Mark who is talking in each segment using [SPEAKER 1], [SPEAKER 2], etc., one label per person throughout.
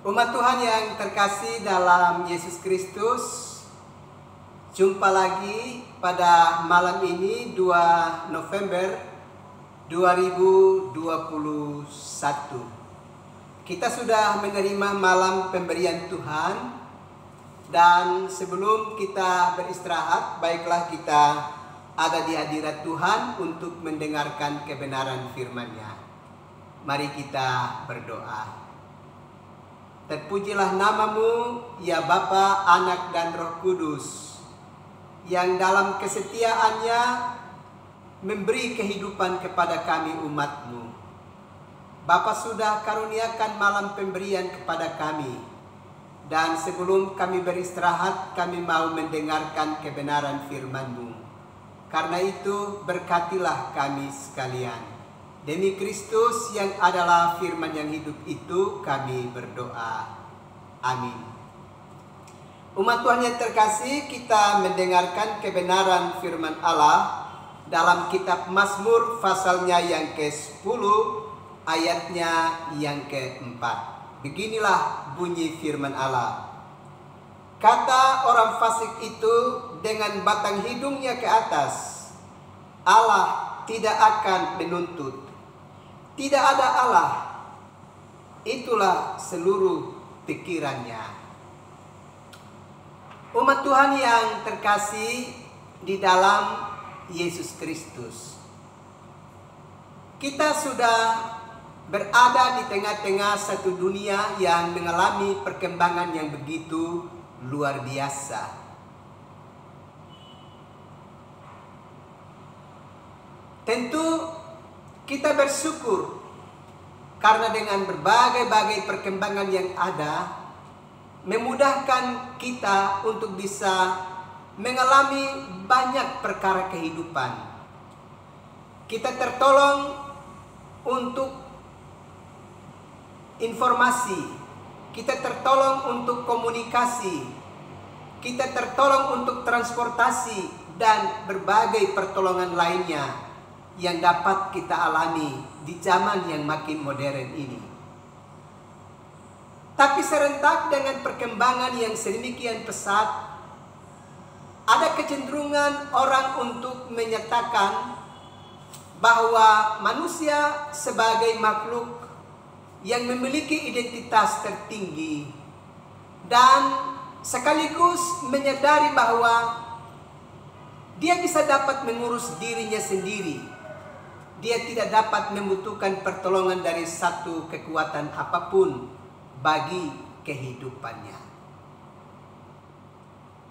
[SPEAKER 1] Umat Tuhan yang terkasih dalam Yesus Kristus, jumpa lagi pada malam ini 2 November 2021. Kita sudah menerima malam pemberian Tuhan, dan sebelum kita beristirahat, baiklah kita ada di hadirat Tuhan untuk mendengarkan kebenaran firman-Nya. Mari kita berdoa. Terpujilah namamu, ya Bapa, Anak, dan Roh Kudus, yang dalam kesetiaannya memberi kehidupan kepada kami umat-Mu. Bapa sudah karuniakan malam pemberian kepada kami, dan sebelum kami beristirahat, kami mau mendengarkan kebenaran firman-Mu. Karena itu, berkatilah kami sekalian. Demi Kristus yang adalah firman yang hidup itu, kami berdoa. Amin. Umat Tuhan yang terkasih, kita mendengarkan kebenaran firman Allah dalam kitab Mazmur pasalnya yang ke-10, ayatnya yang ke-4. Beginilah bunyi firman Allah. Kata orang fasik itu dengan batang hidungnya ke atas, Allah tidak akan menuntut. Tidak ada Allah, itulah seluruh pikirannya. Umat Tuhan yang terkasih di dalam Yesus Kristus, kita sudah berada di tengah-tengah satu dunia yang mengalami perkembangan yang begitu luar biasa. Tentu kita bersyukur karena dengan berbagai-bagai perkembangan yang ada, memudahkan kita untuk bisa mengalami banyak perkara kehidupan. Kita tertolong untuk informasi, kita tertolong untuk komunikasi, kita tertolong untuk transportasi, dan berbagai pertolongan lainnya yang dapat kita alami di zaman yang makin modern ini. Tapi serentak dengan perkembangan yang sedemikian pesat, ada kecenderungan orang untuk menyatakan bahwa manusia sebagai makhluk yang memiliki identitas tertinggi dan sekaligus menyadari bahwa dia bisa dapat mengurus dirinya sendiri. Dia tidak dapat membutuhkan pertolongan dari satu kekuatan apapun bagi kehidupannya.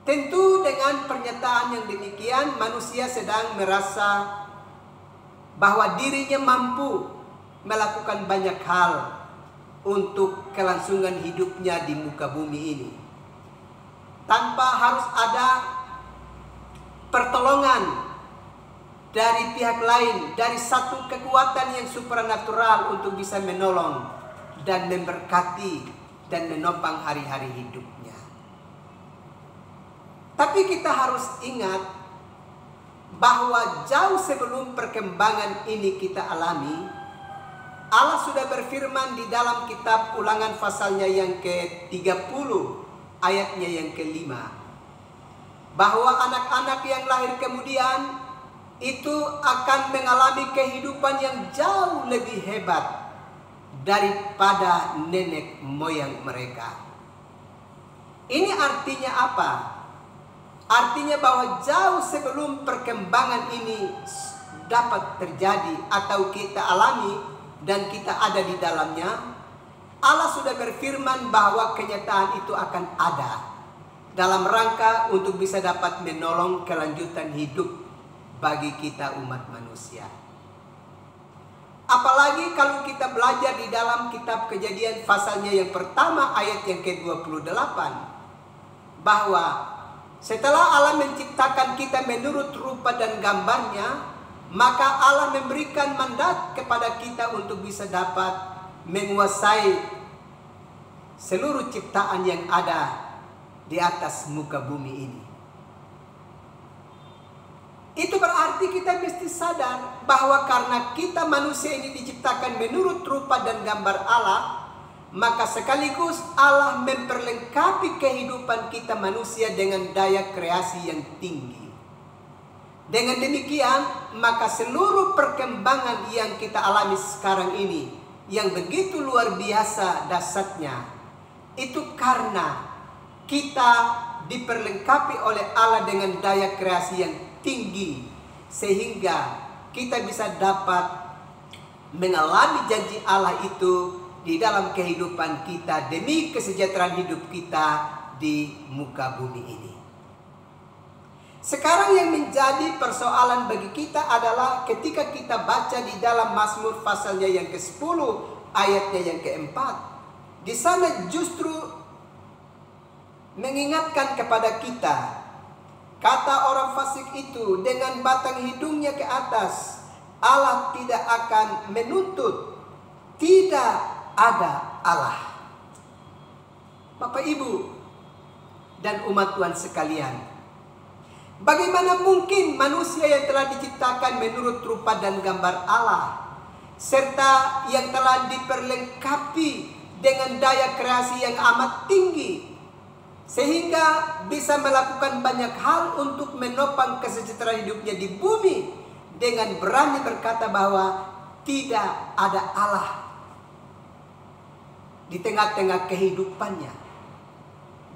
[SPEAKER 1] Tentu dengan pernyataan yang demikian, manusia sedang merasa bahwa dirinya mampu melakukan banyak hal untuk kelangsungan hidupnya di muka bumi ini, tanpa harus ada pertolongan dari pihak lain, dari satu kekuatan yang supranatural untuk bisa menolong dan memberkati dan menopang hari-hari hidupnya. Tapi kita harus ingat bahwa jauh sebelum perkembangan ini kita alami, Allah sudah berfirman di dalam kitab Ulangan pasalnya yang ke-30, ayatnya yang ke-5, bahwa anak-anak yang lahir kemudian itu akan mengalami kehidupan yang jauh lebih hebat daripada nenek moyang mereka. Ini artinya apa? Artinya bahwa jauh sebelum perkembangan ini dapat terjadi atau kita alami dan kita ada di dalamnya, Allah sudah berfirman bahwa kenyataan itu akan ada dalam rangka untuk bisa dapat menolong kelanjutan hidup bagi kita umat manusia. Apalagi kalau kita belajar di dalam kitab Kejadian pasalnya yang pertama ayat yang ke-28, bahwa setelah Allah menciptakan kita menurut rupa dan gambarnya, maka Allah memberikan mandat kepada kita untuk bisa dapat menguasai seluruh ciptaan yang ada di atas muka bumi ini. Itu berarti kita mesti sadar bahwa karena kita manusia ini diciptakan menurut rupa dan gambar Allah, maka sekaligus Allah memperlengkapi kehidupan kita manusia dengan daya kreasi yang tinggi. Dengan demikian, maka seluruh perkembangan yang kita alami sekarang ini, yang begitu luar biasa dahsyatnya, itu karena kita diperlengkapi oleh Allah dengan daya kreasi yang tinggi, sehingga kita bisa dapat mengalami janji Allah itu di dalam kehidupan kita demi kesejahteraan hidup kita di muka bumi ini. Sekarang yang menjadi persoalan bagi kita adalah ketika kita baca di dalam Mazmur pasalnya yang ke-10 ayatnya yang ke-4. Di sana justru mengingatkan kepada kita, kata orang fasik itu dengan batang hidungnya ke atas, Allah tidak akan menuntut, tidak ada Allah. Bapak Ibu dan umat Tuhan sekalian, bagaimana mungkin manusia yang telah diciptakan menurut rupa dan gambar Allah, serta yang telah diperlengkapi dengan daya kreasi yang amat tinggi, sehingga bisa melakukan banyak hal untuk menopang kesejahteraan hidupnya di bumi, dengan berani berkata bahwa tidak ada Allah di tengah-tengah kehidupannya,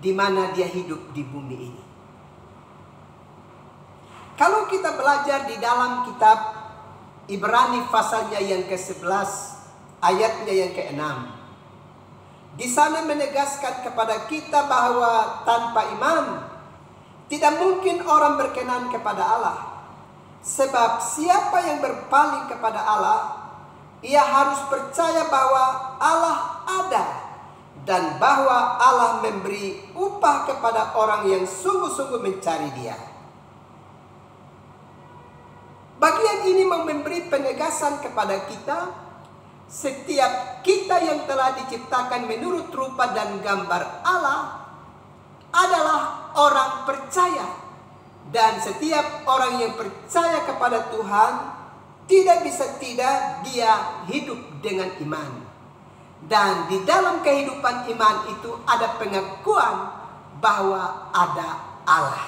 [SPEAKER 1] di mana dia hidup di bumi ini. Kalau kita belajar di dalam kitab Ibrani pasalnya yang ke-11 ayatnya yang ke-6, di sana menegaskan kepada kita bahwa tanpa iman tidak mungkin orang berkenan kepada Allah. Sebab siapa yang berpaling kepada Allah, ia harus percaya bahwa Allah ada dan bahwa Allah memberi upah kepada orang yang sungguh-sungguh mencari Dia. Bagian ini memberi penegasan kepada kita, setiap kita yang telah diciptakan menurut rupa dan gambar Allah adalah orang percaya. Dan setiap orang yang percaya kepada Tuhan tidak bisa tidak dia hidup dengan iman. Dan di dalam kehidupan iman itu ada pengakuan bahwa ada Allah.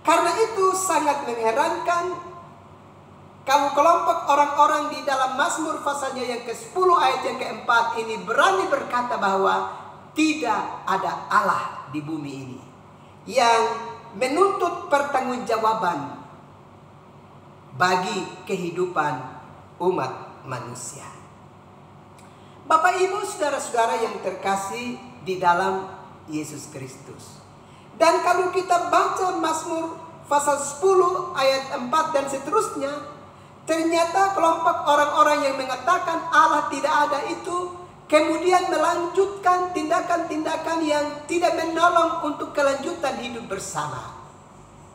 [SPEAKER 1] Karena itu sangat mengherankan kalau kelompok orang-orang di dalam Mazmur pasalnya yang ke-10 ayat yang ke-4 ini berani berkata bahwa tidak ada Allah di bumi ini yang menuntut pertanggungjawaban bagi kehidupan umat manusia. Bapak Ibu saudara-saudara yang terkasih di dalam Yesus Kristus. Dan kalau kita baca Mazmur pasal 10 ayat 4 dan seterusnya, ternyata kelompok orang-orang yang mengatakan Allah tidak ada itu kemudian melanjutkan tindakan-tindakan yang tidak menolong untuk kelanjutan hidup bersama.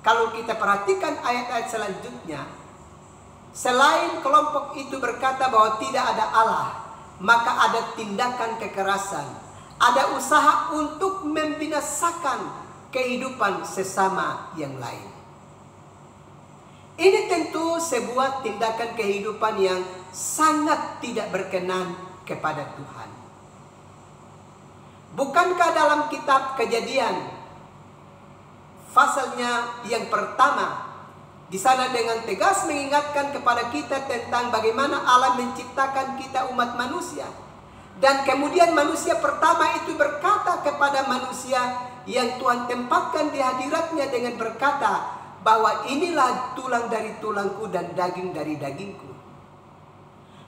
[SPEAKER 1] Kalau kita perhatikan ayat-ayat selanjutnya, selain kelompok itu berkata bahwa tidak ada Allah, maka ada tindakan kekerasan, ada usaha untuk membinasakan kehidupan sesama yang lain. Ini tentu sebuah tindakan kehidupan yang sangat tidak berkenan kepada Tuhan. Bukankah dalam kitab Kejadian pasalnya yang pertama, di sana dengan tegas mengingatkan kepada kita tentang bagaimana Allah menciptakan kita umat manusia, dan kemudian manusia pertama itu berkata kepada manusia yang Tuhan tempatkan di hadiratnya dengan berkata bahwa inilah tulang dari tulangku dan daging dari dagingku.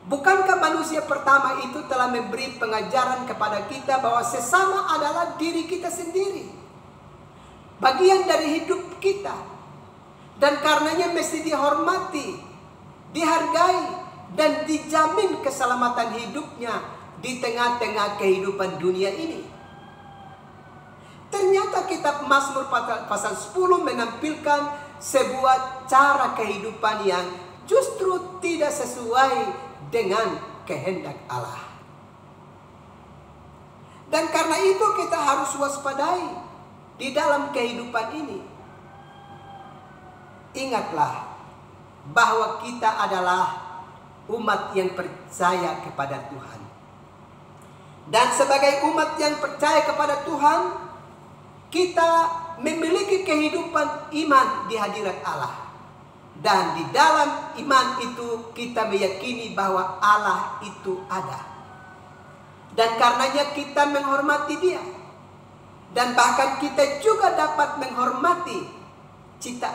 [SPEAKER 1] Bukankah manusia pertama itu telah memberi pengajaran kepada kita bahwa sesama adalah diri kita sendiri, bagian dari hidup kita, dan karenanya mesti dihormati, dihargai, dan dijamin keselamatan hidupnya di tengah-tengah kehidupan dunia ini. Ternyata kitab Mazmur pasal 10 menampilkan sebuah cara kehidupan yang justru tidak sesuai dengan kehendak Allah. Dan karena itu kita harus waspadai di dalam kehidupan ini. Ingatlah bahwa kita adalah umat yang percaya kepada Tuhan. Dan sebagai umat yang percaya kepada Tuhan, kita memiliki kehidupan iman di hadirat Allah. Dan di dalam iman itu kita meyakini bahwa Allah itu ada. Dan karenanya kita menghormati Dia. Dan bahkan kita juga dapat menghormati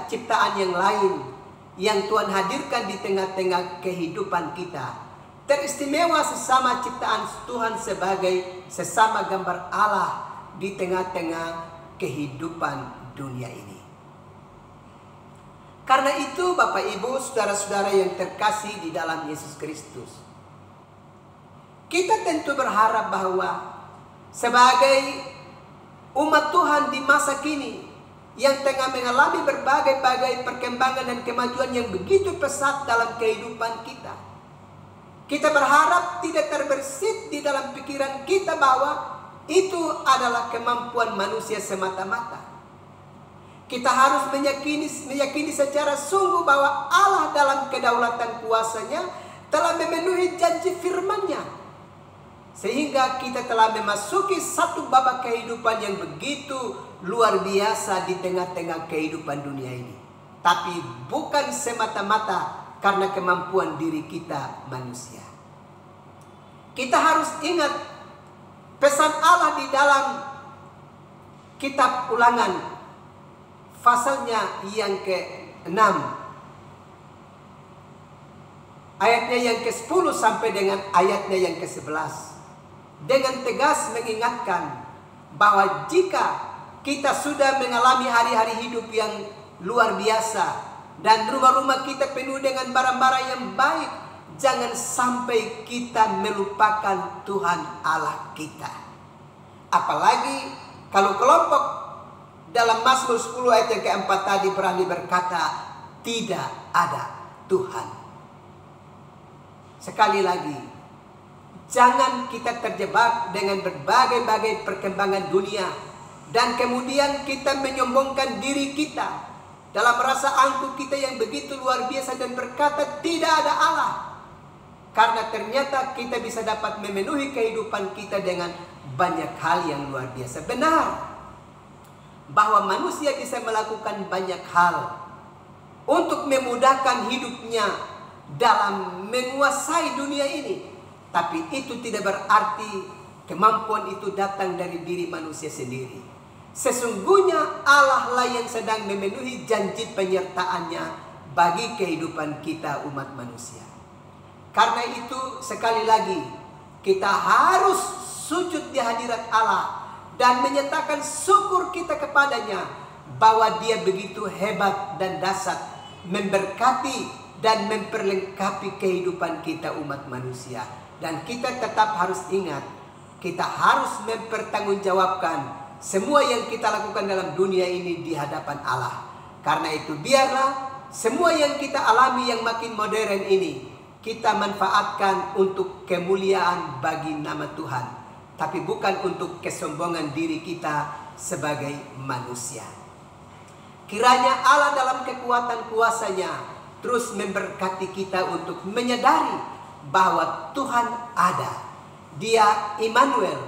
[SPEAKER 1] ciptaan yang lain yang Tuhan hadirkan di tengah-tengah kehidupan kita. Teristimewa sesama ciptaan Tuhan sebagai sesama gambar Allah di tengah-tengah kehidupan dunia ini. Karena itu Bapak Ibu, saudara-saudara yang terkasih di dalam Yesus Kristus, kita tentu berharap bahwa sebagai umat Tuhan di masa kini yang tengah mengalami berbagai-bagai perkembangan dan kemajuan yang begitu pesat dalam kehidupan kita, kita berharap tidak terbersit di dalam pikiran kita bahwa itu adalah kemampuan manusia semata-mata. Kita harus meyakini secara sungguh bahwa Allah dalam kedaulatan kuasa-Nya telah memenuhi janji firman-Nya. Sehingga kita telah memasuki satu babak kehidupan yang begitu luar biasa di tengah-tengah kehidupan dunia ini. Tapi bukan semata-mata karena kemampuan diri kita manusia. Kita harus ingat pesan Allah di dalam kitab Ulangan pasalnya yang ke-6 ayatnya yang ke-10 sampai dengan ayatnya yang ke-11 dengan tegas mengingatkan bahwa jika kita sudah mengalami hari-hari hidup yang luar biasa dan rumah-rumah kita penuh dengan barang-barang yang baik, jangan sampai kita melupakan Tuhan Allah kita. Apalagi kalau kelompok dalam Mazmur 10 ayat yang ke-4 tadi berani berkata, tidak ada Tuhan. Sekali lagi, jangan kita terjebak dengan berbagai-bagai perkembangan dunia dan kemudian kita menyombongkan diri kita dalam rasa angkuh kita yang begitu luar biasa dan berkata tidak ada Allah. Karena ternyata kita bisa dapat memenuhi kehidupan kita dengan banyak hal yang luar biasa. Benar bahwa manusia bisa melakukan banyak hal untuk memudahkan hidupnya dalam menguasai dunia ini. Tapi itu tidak berarti kemampuan itu datang dari diri manusia sendiri. Sesungguhnya Allah lah yang sedang memenuhi janji penyertaan-Nya bagi kehidupan kita umat manusia. Karena itu sekali lagi kita harus sujud di hadirat Allah dan menyatakan syukur kita kepada-Nya bahwa Dia begitu hebat dan dahsyat memberkati dan memperlengkapi kehidupan kita umat manusia. Dan kita tetap harus ingat, kita harus mempertanggungjawabkan semua yang kita lakukan dalam dunia ini di hadapan Allah. Karena itu biarlah semua yang kita alami yang makin modern ini kita manfaatkan untuk kemuliaan bagi nama Tuhan, tapi bukan untuk kesombongan diri kita sebagai manusia. Kiranya Allah dalam kekuatan kuasa-Nya terus memberkati kita untuk menyadari bahwa Tuhan ada. Dia Immanuel,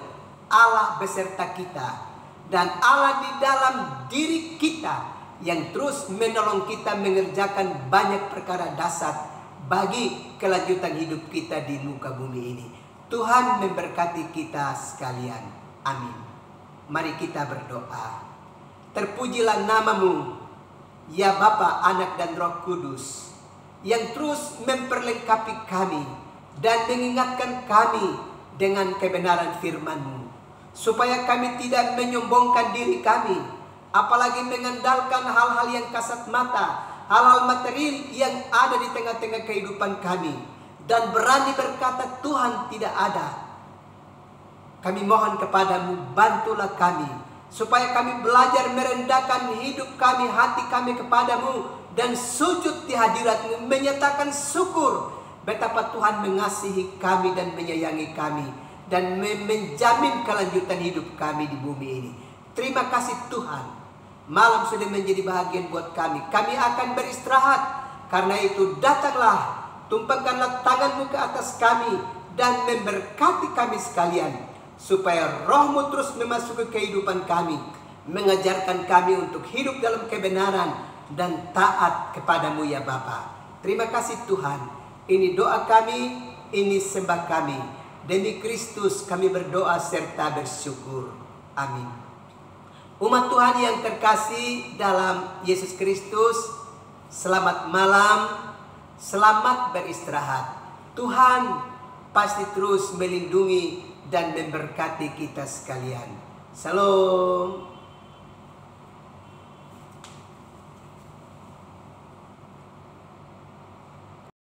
[SPEAKER 1] Allah beserta kita. Dan Allah di dalam diri kita yang terus menolong kita mengerjakan banyak perkara dahsyat bagi kelanjutan hidup kita di muka bumi ini. Tuhan memberkati kita sekalian. Amin. Mari kita berdoa. Terpujilah nama-Mu, ya Bapa, Anak dan Roh Kudus, yang terus memperlengkapi kami dan mengingatkan kami dengan kebenaran firman-Mu, supaya kami tidak menyombongkan diri kami, apalagi mengandalkan hal-hal yang kasat mata, hal-hal material yang ada di tengah-tengah kehidupan kami, dan berani berkata Tuhan tidak ada. Kami mohon kepadamu, bantulah kami, supaya kami belajar merendahkan hidup kami, hati kami kepadamu, dan sujud di hadirat-Mu, menyatakan syukur betapa Tuhan mengasihi kami dan menyayangi kami, dan menjamin kelanjutan hidup kami di bumi ini. Terima kasih Tuhan. Malam sudah menjadi bahagian buat kami. Kami akan beristirahat. Karena itu datanglah tumpangkanlah tangan-Mu ke atas kami dan memberkati kami sekalian, supaya Roh-Mu terus memasuki kehidupan kami, mengajarkan kami untuk hidup dalam kebenaran dan taat kepadamu ya Bapa. Terima kasih Tuhan. Ini doa kami, ini sembah kami. Demi Kristus kami berdoa serta bersyukur. Amin. Umat Tuhan yang terkasih dalam Yesus Kristus, selamat malam, selamat beristirahat. Tuhan pasti terus melindungi dan memberkati kita sekalian. Salam.